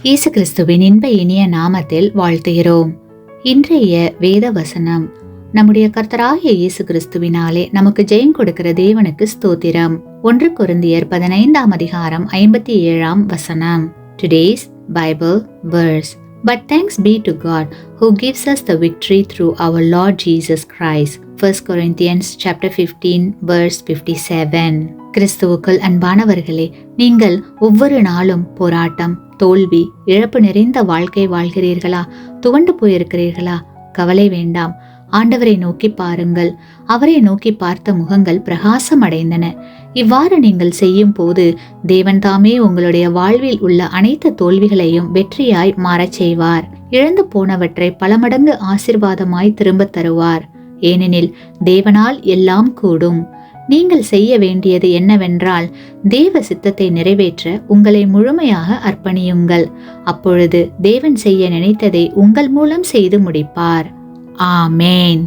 இயேசு கிறிஸ்துவின் இன்ப இனிய நாமத்தில் வாழ்த்துகிறோம். இன்றைய வேத வசனம், நம்முடைய கர்த்தராகிய இயேசு கிறிஸ்துவினாலே நமக்கு ஜெயம் கொடுக்கிற தேவனுக்கு ஸ்தோத்திரம். 1 கொரிந்தியர் 15:57 வசனம். Today's Bible verse. But thanks be to God who gives us the victory through our Lord Jesus Christ. 1 Corinthians chapter 15:57. கிறிஸ்துவுக்குள் அன்பானவர்களே, நீங்கள் ஒவ்வொரு நாளும் போராட்டம், தோல்வி, இழப்பு நிறைந்த வாழ்க்கை வாழ்கிறீர்களா? துவண்டு போயிருக்கிறீர்களா? கவலை வேண்டாம். ஆண்டவரை நோக்கி பாருங்கள். அவரை நோக்கி பார்த்த முகங்கள் பிரகாசம் அடைந்தன. இவ்வாறு நீங்கள் செய்யும் போது தேவன் தாமே உங்களுடைய வாழ்வில் உள்ள அனைத்து தோல்விகளையும் வெற்றியாய் மாறச் செய்வார். இழந்து போனவற்றை பல மடங்கு ஆசீர்வாதமாய் திரும்ப தருவார். ஏனெனில் தேவனால் எல்லாம் கூடும். நீங்கள் செய்ய வேண்டியது என்னவென்றால், தேவ சித்தத்தை நிறைவேற்ற உங்களை முழுமையாக அர்ப்பணியுங்கள். அப்பொழுது தேவன் செய்ய நினைத்ததை உங்கள் மூலம் செய்து முடிப்பார். ஆமேன்.